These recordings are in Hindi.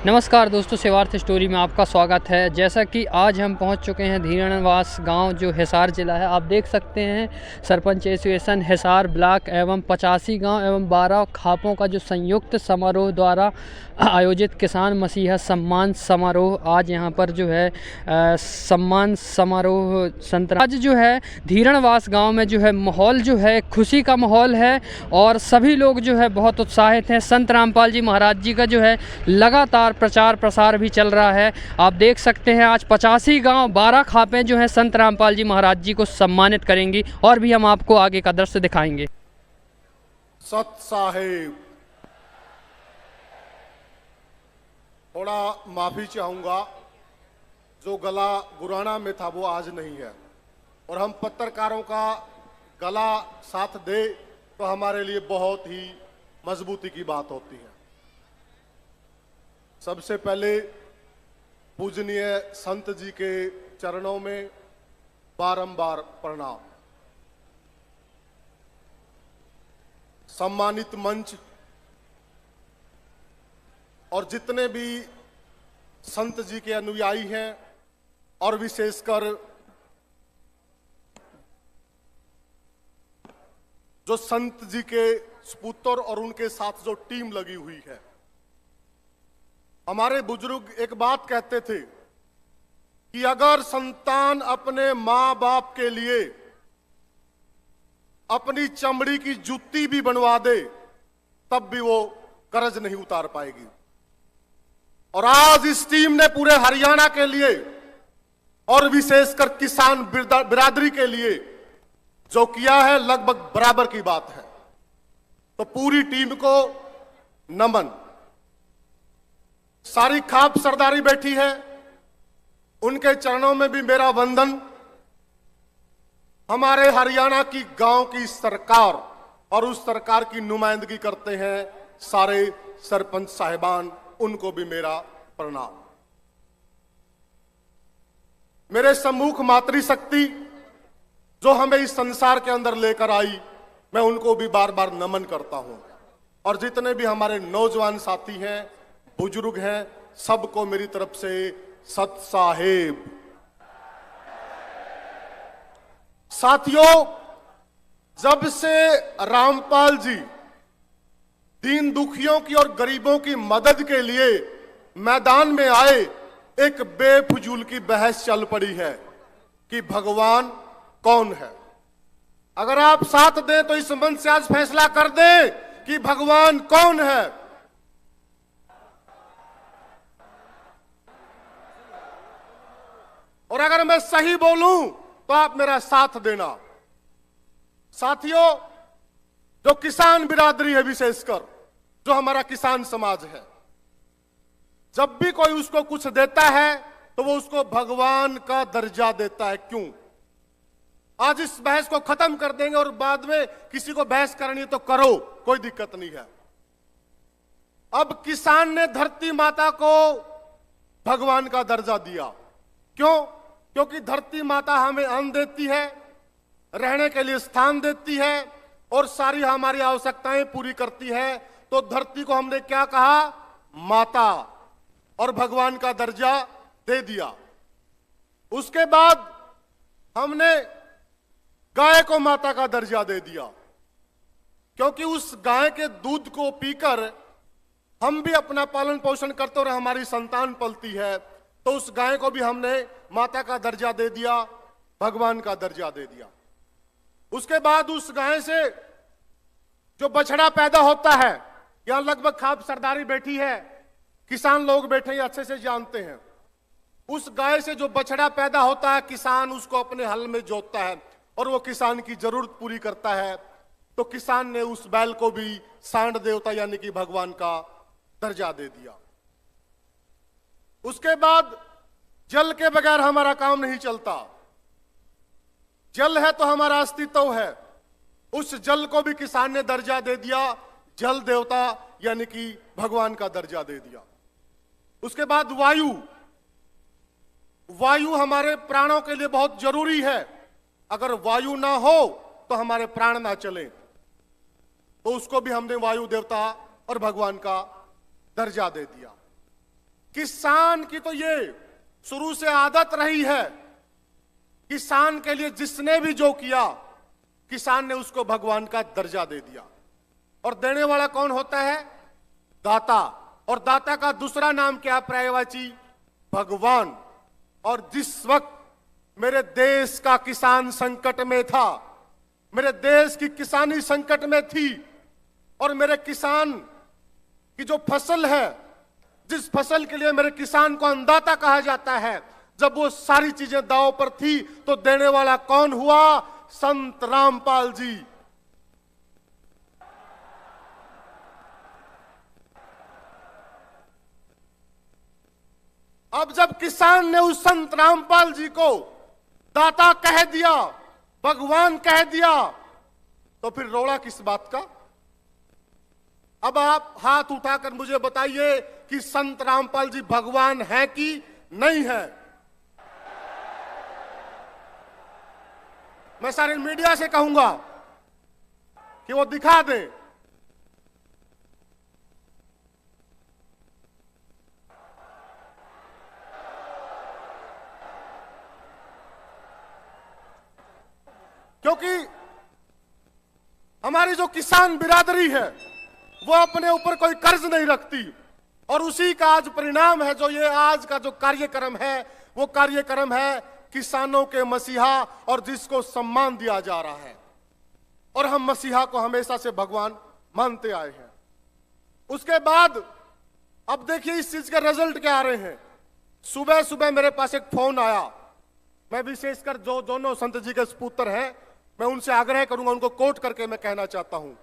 नमस्कार दोस्तों, सेवार्थ स्टोरी में आपका स्वागत है। जैसा कि आज हम पहुंच चुके हैं धीरणवास गांव जो हिसार ज़िला है। आप देख सकते हैं सरपंच एसोसिएशन हिसार ब्लॉक एवं 85 गांव एवं 12 खापों का जो संयुक्त समारोह द्वारा आयोजित किसान मसीहा सम्मान समारोह आज यहां पर जो है सम्मान समारोह संतरा आज जो है धीरणवास गांव में जो है माहौल जो है खुशी का माहौल है और सभी लोग जो है बहुत उत्साहित हैं। संत रामपाल जी महाराज जी का जो है लगातार प्रचार प्रसार भी चल रहा है। आप देख सकते हैं आज 85 गांव 12 खापें जो हैं संत रामपाल जी महाराज जी को सम्मानित करेंगी और भी हम आपको आगे का दृश्य दिखाएंगे। सत साहेब, थोड़ा माफी चाहूंगा, जो गला गुराना में था वो आज नहीं है और हम पत्रकारों का गला साथ दे तो हमारे लिए बहुत ही मजबूती की बात होती है। सबसे पहले पूजनीय संत जी के चरणों में बारंबार प्रणाम। सम्मानित मंच और जितने भी संत जी के अनुयायी हैं और विशेषकर जो संत जी के सपूत्र और उनके साथ जो टीम लगी हुई है। हमारे बुजुर्ग एक बात कहते थे कि अगर संतान अपने मां बाप के लिए अपनी चमड़ी की जूती भी बनवा दे तब भी वो कर्ज नहीं उतार पाएगी। और आज इस टीम ने पूरे हरियाणा के लिए और विशेषकर किसान बिरादरी के लिए जो किया है लगभग बराबर की बात है। तो पूरी टीम को नमन। सारी खाप सरदारी बैठी है, उनके चरणों में भी मेरा वंदन। हमारे हरियाणा की गांव की सरकार और उस सरकार की नुमाइंदगी करते हैं सारे सरपंच साहिबान, उनको भी मेरा प्रणाम। मेरे सम्मुख मातृशक्ति जो हमें इस संसार के अंदर लेकर आई, मैं उनको भी बार बार नमन करता हूं। और जितने भी हमारे नौजवान साथी हैं, बुजुर्ग हैं, सबको मेरी तरफ से सत साहेब। साथियों, जब से रामपाल जी दीन दुखियों की और गरीबों की मदद के लिए मैदान में आए, एक बेफजूल की बहस चल पड़ी है कि भगवान कौन है। अगर आप साथ दें तो इस मंच से आज फैसला कर दें कि भगवान कौन है। और अगर मैं सही बोलूं तो आप मेरा साथ देना। साथियों, जो किसान बिरादरी है, विशेषकर जो हमारा किसान समाज है, जब भी कोई उसको कुछ देता है तो वो उसको भगवान का दर्जा देता है। क्यों? आज इस बहस को खत्म कर देंगे और बाद में किसी को बहस करनी है तो करो, कोई दिक्कत नहीं है। अब किसान ने धरती माता को भगवान का दर्जा दिया। क्यों? क्योंकि धरती माता हमें अन्न देती है, रहने के लिए स्थान देती है और सारी हमारी आवश्यकताएं पूरी करती है। तो धरती को हमने क्या कहा? माता, और भगवान का दर्जा दे दिया। उसके बाद हमने गाय को माता का दर्जा दे दिया, क्योंकि उस गाय के दूध को पीकर हम भी अपना पालन पोषण करते और हमारी संतान पलती है। तो उस गाय को भी हमने माता का दर्जा दे दिया, भगवान का दर्जा दे दिया। उसके बाद उस गाय से जो बछड़ा पैदा होता है, यहां लगभग खाप सरदारी बैठी है, किसान लोग बैठे हैं, अच्छे से जानते हैं। उस गाय से जो बछड़ा पैदा होता है, किसान उसको अपने हल में जोतता है और वो किसान की जरूरत पूरी करता है। तो किसान ने उस बैल को भी सांड देवता यानी कि भगवान का दर्जा दे दिया। उसके बाद जल के बगैर हमारा काम नहीं चलता। जल है तो हमारा अस्तित्व है। उस जल को भी किसान ने दर्जा दे दिया, जल देवता यानी कि भगवान का दर्जा दे दिया। उसके बाद वायु। वायु हमारे प्राणों के लिए बहुत जरूरी है। अगर वायु ना हो तो हमारे प्राण ना चले, तो उसको भी हमने वायु देवता और भगवान का दर्जा दे दिया। किसान की तो ये शुरू से आदत रही है, किसान के लिए जिसने भी जो किया, किसान ने उसको भगवान का दर्जा दे दिया। और देने वाला कौन होता है? दाता। और दाता का दूसरा नाम क्या? पर्यायवाची भगवान। और जिस वक्त मेरे देश का किसान संकट में था, मेरे देश की किसानी संकट में थी, और मेरे किसान की जो फसल है, जिस फसल के लिए मेरे किसान को अन्नदाता कहा जाता है, जब वो सारी चीजें दांव पर थी, तो देने वाला कौन हुआ? संत रामपाल जी। अब जब किसान ने उस संत रामपाल जी को दाता कह दिया, भगवान कह दिया, तो फिर रोड़ा किस बात का? अब आप हाथ उठाकर मुझे बताइए कि संत रामपाल जी भगवान है कि नहीं है? मैं सारे मीडिया से कहूंगा कि वो दिखा दें। क्योंकि हमारी जो किसान बिरादरी है वो अपने ऊपर कोई कर्ज नहीं रखती, और उसी का आज परिणाम है जो ये आज का जो कार्यक्रम है, वो कार्यक्रम है किसानों के मसीहा, और जिसको सम्मान दिया जा रहा है। और हम मसीहा को हमेशा से भगवान मानते आए हैं। उसके बाद अब देखिए इस चीज के रिजल्ट क्या आ रहे हैं। सुबह सुबह मेरे पास एक फोन आया, मैं विशेषकर जो दोनों संत जी के सपुत्र हैं, मैं उनसे आग्रह करूंगा, उनको कोट करके मैं कहना चाहता हूं।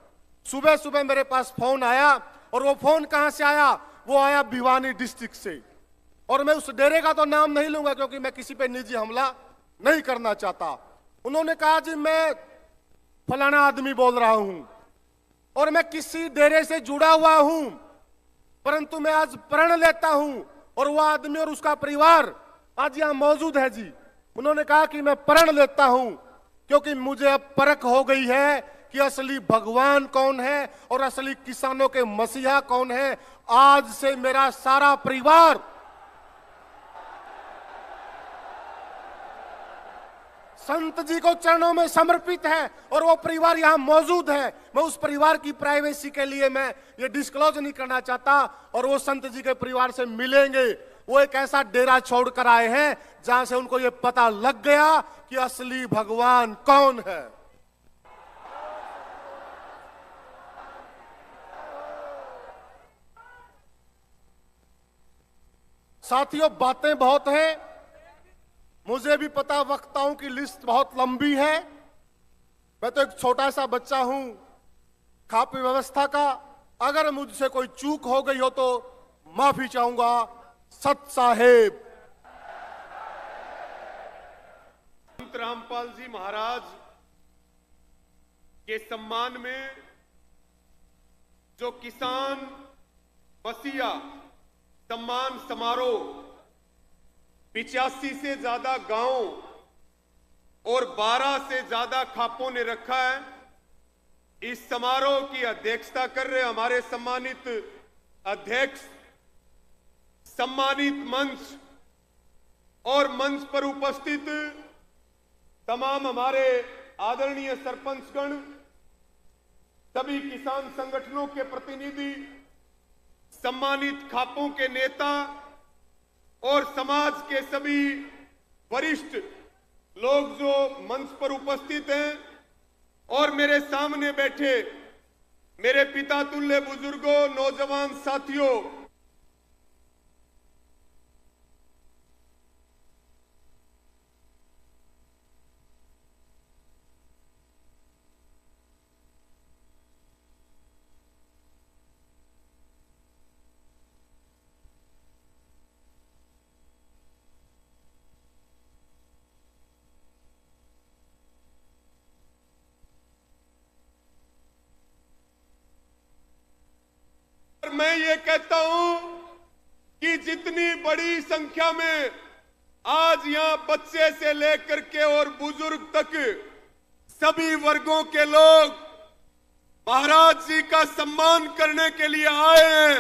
सुबह सुबह मेरे पास फोन आया, और वो फोन कहां से आया? वो आया भिवानी डिस्ट्रिक्ट से। और मैं उस डेरे का तो नाम नहीं लूंगा क्योंकि मैं किसी पे निजी हमला नहीं करना चाहता। उन्होंने कहा जी मैं फलाना आदमी बोल रहा हूं, और मैं किसी डेरे से जुड़ा हुआ हूं, परंतु मैं आज प्रण लेता हूं, और वह आदमी और उसका परिवार आज यहां मौजूद है जी। उन्होंने कहा कि मैं प्रण लेता हूं क्योंकि मुझे अब परख हो गई है कि असली भगवान कौन है और असली किसानों के मसीहा कौन है। आज से मेरा सारा परिवार संत जी को चरणों में समर्पित है, और वो परिवार यहां मौजूद है। मैं उस परिवार की प्राइवेसी के लिए मैं ये डिस्क्लोज नहीं करना चाहता, और वो संत जी के परिवार से मिलेंगे। वो एक ऐसा डेरा छोड़कर आए हैं जहां से उनको ये पता लग गया कि असली भगवान कौन है। साथियों, बातें बहुत हैं, मुझे भी पता वक्ताओं की लिस्ट बहुत लंबी है। मैं तो एक छोटा सा बच्चा हूं खापी व्यवस्था का। अगर मुझसे कोई चूक हो गई हो तो माफी चाहूंगा। सत साहेब। संत रामपाल जी महाराज के सम्मान में जो किसान मसीहा सम्मान समारोह 85 से ज्यादा गांव और 12 से ज्यादा खापों ने रखा है। इस समारोह की अध्यक्षता कर रहे हमारे सम्मानित अध्यक्ष, सम्मानित मंच और मंच पर उपस्थित तमाम हमारे आदरणीय सरपंचगण, सभी किसान संगठनों के प्रतिनिधि, सम्मानित खापों के नेता और समाज के सभी वरिष्ठ लोग जो मंच पर उपस्थित हैं, और मेरे सामने बैठे मेरे पिता तुल्य बुजुर्गों, नौजवान साथियों, मैं ये कहता हूं कि जितनी बड़ी संख्या में आज यहां बच्चे से लेकर के और बुजुर्ग तक सभी वर्गों के लोग महाराज जी का सम्मान करने के लिए आए हैं,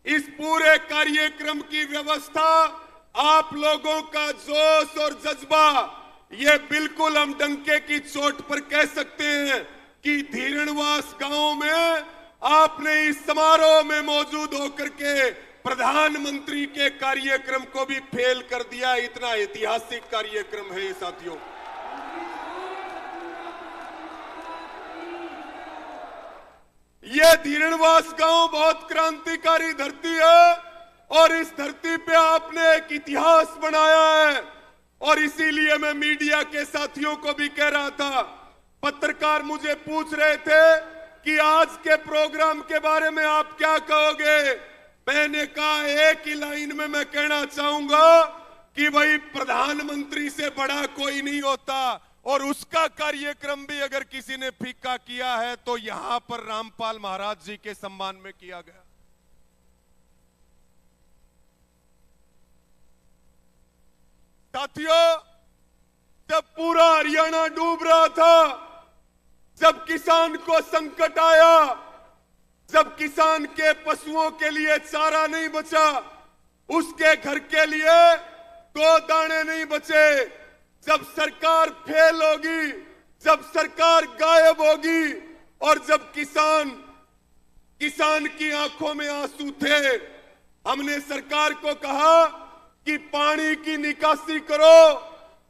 इस पूरे कार्यक्रम की व्यवस्था, आप लोगों का जोश और जज्बा, ये बिल्कुल हम डंके की चोट पर कह सकते हैं कि धीरणवास गांव में आपने इस समारोह में मौजूद होकर के प्रधानमंत्री के कार्यक्रम को भी फेल कर दिया। इतना ऐतिहासिक कार्यक्रम है ये साथियों। ये धीरणवास गांव बहुत क्रांतिकारी धरती है और इस धरती पे आपने एक इतिहास बनाया है। और इसीलिए मैं मीडिया के साथियों को भी कह रहा था, पत्रकार मुझे पूछ रहे थे कि आज के प्रोग्राम के बारे में आप क्या कहोगे। मैंने कहा एक ही लाइन में मैं कहना चाहूंगा कि भाई प्रधानमंत्री से बड़ा कोई नहीं होता और उसका कार्यक्रम भी अगर किसी ने फीका किया है तो यहां पर रामपाल महाराज जी के सम्मान में किया गया। साथियों, जब पूरा हरियाणा डूब रहा था, जब किसान को संकट आया, जब किसान के पशुओं के लिए चारा नहीं बचा, उसके घर के लिए 2 दाने नहीं बचे, जब सरकार फेल होगी, जब सरकार गायब होगी और जब किसान की आंखों में आंसू थे, हमने सरकार को कहा कि पानी की निकासी करो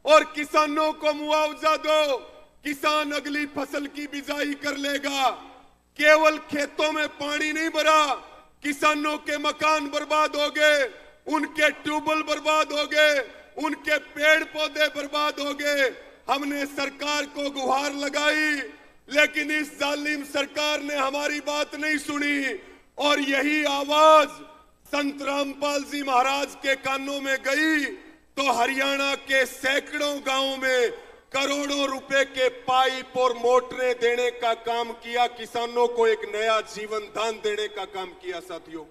और किसानों को मुआवजा दो। किसान अगली फसल की बिजाई कर लेगा। केवल खेतों में पानी नहीं भरा, किसानों के मकान बर्बाद हो गए, उनके ट्यूबवेल बर्बाद हो गए, उनके पेड़ पौधे बर्बाद हो गए। हमने सरकार को गुहार लगाई, लेकिन इस जालिम सरकार ने हमारी बात नहीं सुनी और यही आवाज संत रामपाल जी महाराज के कानों में गई तो हरियाणा के सैकड़ों गांवों में करोड़ों रुपए के पाइप और मोटरें देने का काम किया, किसानों को एक नया जीवन दान देने का काम किया। साथियों,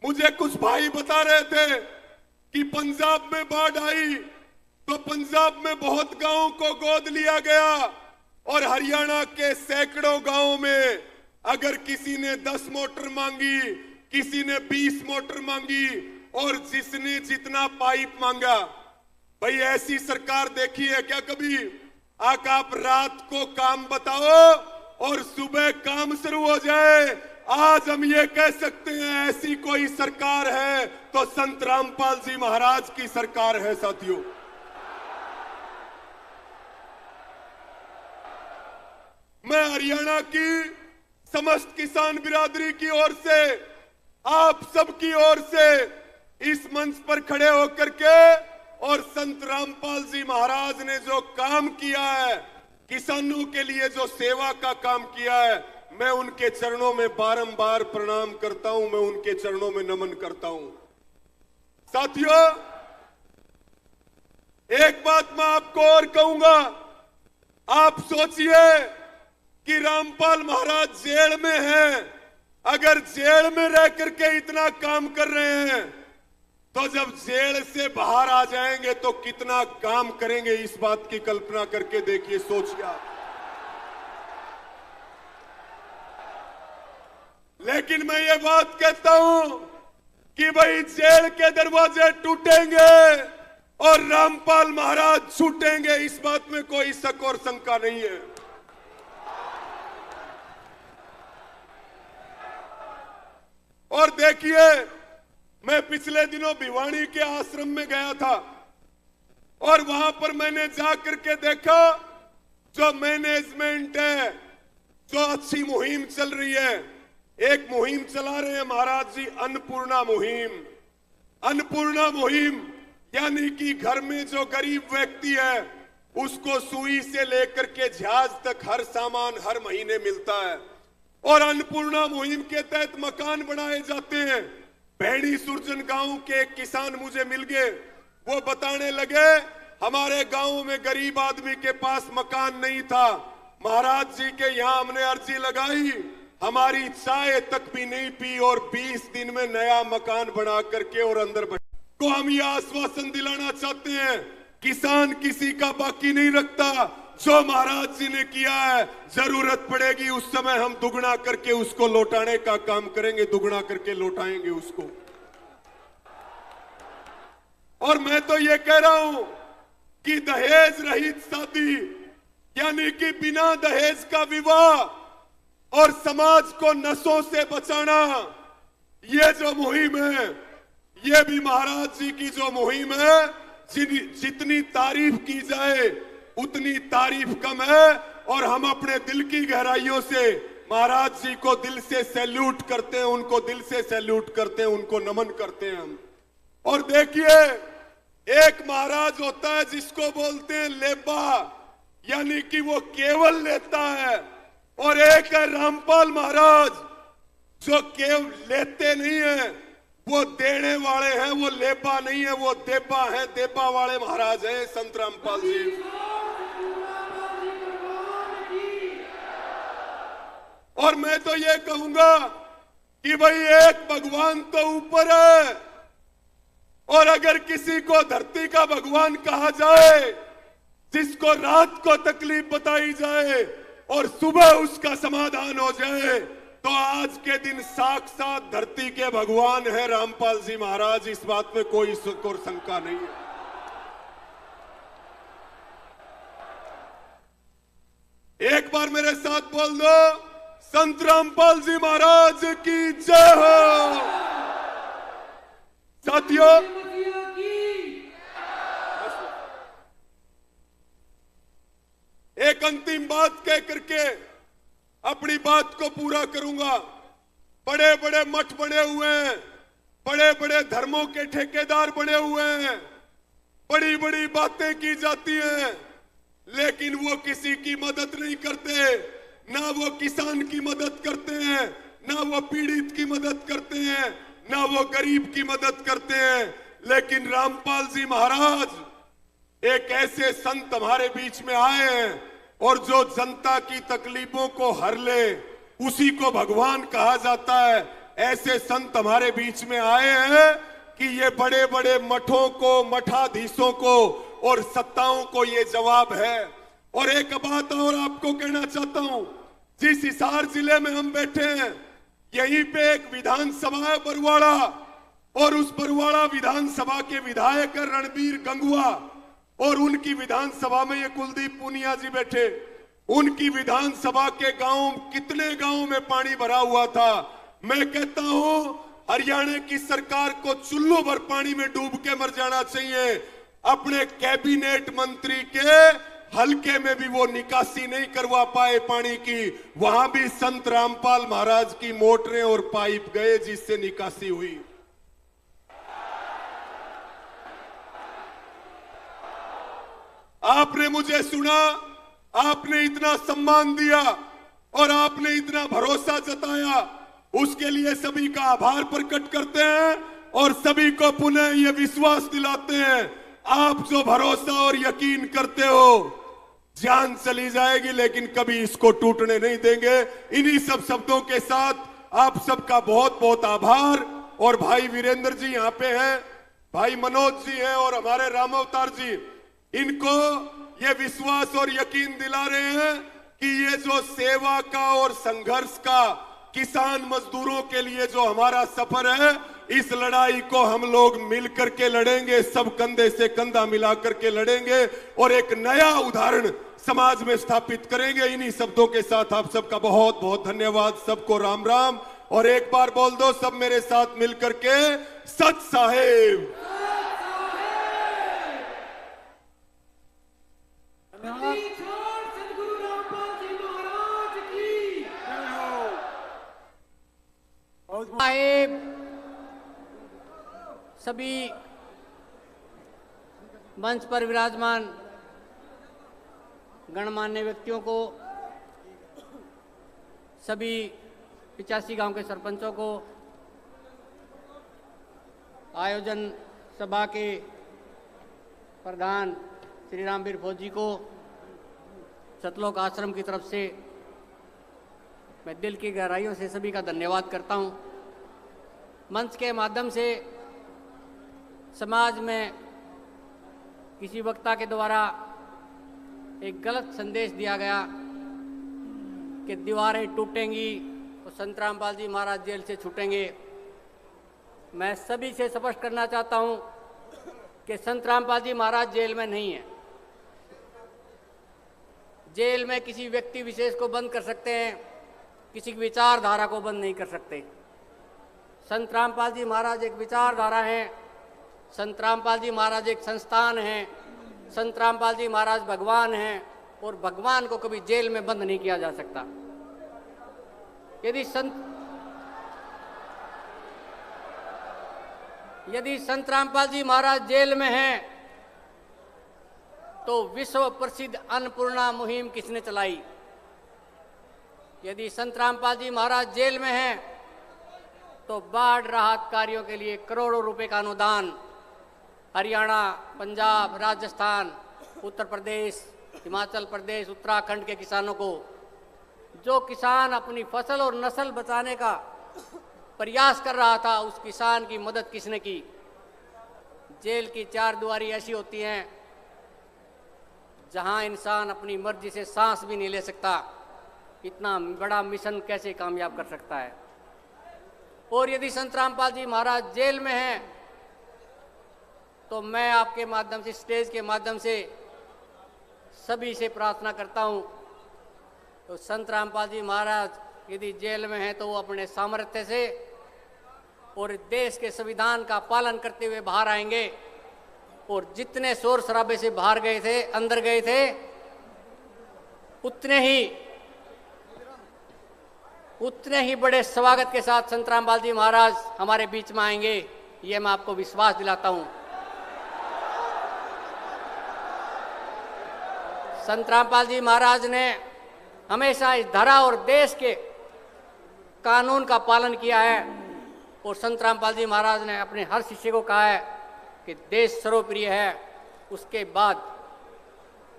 मुझे कुछ भाई बता रहे थे कि पंजाब में बाढ़ आई तो पंजाब में बहुत गांवों को गोद लिया गया और हरियाणा के सैकड़ों गांवों में अगर किसी ने 10 मोटर मांगी, किसी ने 20 मोटर मांगी और जिसने जितना पाइप मांगा। भाई ऐसी सरकार देखी है क्या कभी? आप रात को काम बताओ और सुबह काम शुरू हो जाए। आज हम ये कह सकते हैं ऐसी कोई सरकार है तो संत रामपाल जी महाराज की सरकार है। साथियों, मैं हरियाणा की समस्त किसान बिरादरी की ओर से, आप सबकी ओर से इस मंच पर खड़े होकर के और संत रामपाल जी महाराज ने जो काम किया है, किसानों के लिए जो सेवा का काम किया है, मैं उनके चरणों में बारंबार प्रणाम करता हूं, मैं उनके चरणों में नमन करता हूं। साथियों, एक बात मैं आपको और कहूंगा, आप सोचिए कि रामपाल महाराज जेल में हैं। अगर जेल में रह करके इतना काम कर रहे हैं तो जब जेल से बाहर आ जाएंगे तो कितना काम करेंगे, इस बात की कल्पना करके देखिए, सोचिए आप। लेकिन मैं ये बात कहता हूं कि भाई जेल के दरवाजे टूटेंगे और रामपाल महाराज छूटेंगे, इस बात में कोई शक और शंका नहीं है। और देखिए, मैं पिछले दिनों भिवानी के आश्रम में गया था और वहां पर मैंने जाकर के देखा जो मैनेजमेंट है, जो अच्छी मुहिम चल रही है। एक मुहिम चला रहे हैं महाराज जी, अन्नपूर्णा मुहिम। अन्नपूर्णा मुहिम यानी कि घर में जो गरीब व्यक्ति है उसको सुई से लेकर के झाज तक हर सामान हर महीने मिलता है और अन्नपूर्णा मुहिम के तहत मकान बनाए जाते हैं। भेड़ी सुरजन गांव के एक किसान मुझे मिल गए, वो बताने लगे हमारे गांव में गरीब आदमी के पास मकान नहीं था, महाराज जी के यहाँ हमने अर्जी लगाई, हमारी चाय तक भी नहीं पी और 20 दिन में नया मकान बना करके और अंदर तो हम ये आश्वासन दिलाना चाहते हैं, किसान किसी का बाकी नहीं रखता। जो महाराज जी ने किया है, जरूरत पड़ेगी उस समय हम दुगना करके उसको लौटाने का काम करेंगे, दुगना करके लौटाएंगे उसको। और मैं तो ये कह रहा हूं कि दहेज रहित शादी, यानी कि बिना दहेज का विवाह और समाज को नशों से बचाना, ये जो मुहिम है, ये भी महाराज जी की जो मुहिम है, जितनी तारीफ की जाए उतनी तारीफ कम है। और हम अपने दिल की गहराइयों से महाराज जी को दिल से सैल्यूट करते हैं, उनको दिल से सैल्यूट करते हैं, उनको नमन करते हैं हम। और देखिए, एक महाराज होता है जिसको बोलते हैं लेबा, यानी कि वो केवल लेता है, और एक है रामपाल महाराज जो केवल लेते नहीं है, वो देने वाले हैं, वो लेबा नहीं है, वो देबा है, देबा वाले महाराज हैं संत रामपाल जी। और मैं तो ये कहूंगा कि भाई एक भगवान तो ऊपर है, और अगर किसी को धरती का भगवान कहा जाए, जिसको रात को तकलीफ बताई जाए और सुबह उसका समाधान हो जाए, तो आज के दिन साक्षात धरती के भगवान है रामपाल जी महाराज। इस बात में कोई शक और शंका नहीं है। एक बार मेरे साथ बोल दो, संत रामपाल जी महाराज की जय हो। साथियों, एक अंतिम बात कह करके अपनी बात को पूरा करूंगा। बड़े बड़े मठ बने हुए हैं, बड़े बड़े धर्मों के ठेकेदार बने हुए हैं, बड़ी बड़ी बातें की जाती हैं, लेकिन वो किसी की मदद नहीं करते। ना वो किसान की मदद करते हैं, ना वो पीड़ित की मदद करते हैं, ना वो गरीब की मदद करते हैं। लेकिन रामपाल जी महाराज एक ऐसे संत हमारे बीच में आए हैं, और जो जनता की तकलीफों को हर ले, उसी को भगवान कहा जाता है। ऐसे संत हमारे बीच में आए हैं कि ये बड़े बड़े मठों को, मठाधीशों को और सत्ताओं को ये जवाब है। और एक बात और आपको कहना चाहता हूं, जिस हिसार जिले में हम बैठे हैं, यहीं पे एक विधानसभा है बरवाड़ा, और उस बरवाड़ा विधानसभा के विधायक है रणबीर गंगुआ, और उनकी विधानसभा में ये कुलदीप पूनिया जी बैठे। उनकी विधानसभा के गांव, कितने गांवों में पानी भरा हुआ था। मैं कहता हूं, हरियाणा की सरकार को चुल्लू भर पानी में डूब के मर जाना चाहिए। अपने कैबिनेट मंत्री के हलके में भी वो निकासी नहीं करवा पाए पानी की, वहां भी संत रामपाल महाराज की मोटरें और पाइप गए, जिससे निकासी हुई। आपने मुझे सुना, आपने इतना सम्मान दिया और आपने इतना भरोसा जताया, उसके लिए सभी का आभार प्रकट करते हैं और सभी को पुनः ये विश्वास दिलाते हैं, आप जो भरोसा और यकीन करते हो, जान चली जाएगी लेकिन कभी इसको टूटने नहीं देंगे। इन्हीं सब शब्दों के साथ आप सबका बहुत बहुत आभार। और भाई वीरेंद्र जी यहाँ पे हैं, भाई मनोज जी हैं, और हमारे राम अवतार जी, इनको ये विश्वास और यकीन दिला रहे हैं कि ये जो सेवा का और संघर्ष का, किसान मजदूरों के लिए जो हमारा सफर है, इस लड़ाई को हम लोग मिलकर के लड़ेंगे, सब कंधे से कंधा मिलाकर के लड़ेंगे और एक नया उदाहरण समाज में स्थापित करेंगे। इन्हीं शब्दों के साथ आप सबका बहुत बहुत धन्यवाद। सबको राम राम। और एक बार बोल दो सब मेरे साथ मिलकर के, सत साहेब। साहेब, सभी मंच पर विराजमान गणमान्य व्यक्तियों को, सभी 85 गांव के सरपंचों को, आयोजन सभा के प्रधान श्री रामवीर फौजी को, सतलोक आश्रम की तरफ से मैं दिल की गहराइयों से सभी का धन्यवाद करता हूं। मंच के माध्यम से समाज में किसी वक्ता के द्वारा एक गलत संदेश दिया गया कि दीवारें टूटेंगी तो संत रामपाल जी महाराज जेल से छूटेंगे। मैं सभी से स्पष्ट करना चाहता हूं कि संत रामपाल जी महाराज जेल में नहीं है। जेल में किसी व्यक्ति विशेष को बंद कर सकते हैं, किसी की विचारधारा को बंद नहीं कर सकते। संत रामपाल जी महाराज एक विचारधारा है, संत रामपाल जी महाराज एक संस्थान है, संत रामपाल जी महाराज भगवान हैं और भगवान को कभी जेल में बंद नहीं किया जा सकता। यदि संत रामपाल जी महाराज जेल में हैं तो विश्व प्रसिद्ध अन्नपूर्णा मुहिम किसने चलाई? यदि संत रामपाल जी महाराज जेल में हैं तो बाढ़ राहत कार्यों के लिए करोड़ों रुपए का अनुदान हरियाणा, पंजाब, राजस्थान, उत्तर प्रदेश, हिमाचल प्रदेश, उत्तराखंड के किसानों को, जो किसान अपनी फसल और नस्ल बचाने का प्रयास कर रहा था, उस किसान की मदद किसने की? जेल की चार दीवारी ऐसी होती हैं जहां इंसान अपनी मर्जी से सांस भी नहीं ले सकता। इतना बड़ा मिशन कैसे कामयाब कर सकता है? और यदि संत रामपाल जी महाराज जेल में हैं तो मैं आपके माध्यम से, स्टेज के माध्यम से सभी से प्रार्थना करता हूं, तो संत रामपाल जी महाराज यदि जेल में हैं तो वो अपने सामर्थ्य से और देश के संविधान का पालन करते हुए बाहर आएंगे। और जितने शोर शराबे से बाहर गए थे, अंदर गए थे, उतने ही बड़े स्वागत के साथ संत रामपाल जी महाराज हमारे बीच में आएंगे, ये मैं आपको विश्वास दिलाता हूं। संत रामपाल जी महाराज ने हमेशा इस धरा और देश के कानून का पालन किया है और संत रामपाल जी महाराज ने अपने हर शिष्य को कहा है कि देश सर्वप्रिय है, उसके बाद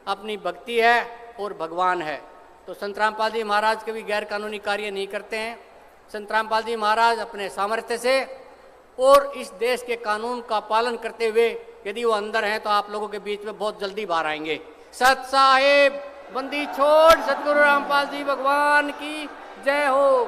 अपनी भक्ति है और भगवान है। तो संत रामपाल जी महाराज कभी गैर कानूनी कार्य नहीं करते हैं। संत रामपाल जी महाराज अपने सामर्थ्य से और इस देश के कानून का पालन करते हुए यदि वो अंदर हैं तो आप लोगों के बीच में बहुत जल्दी बाहर आएंगे। सत साहेब बंदी छोड़, सतगुरु रामपाल जी भगवान की जय हो।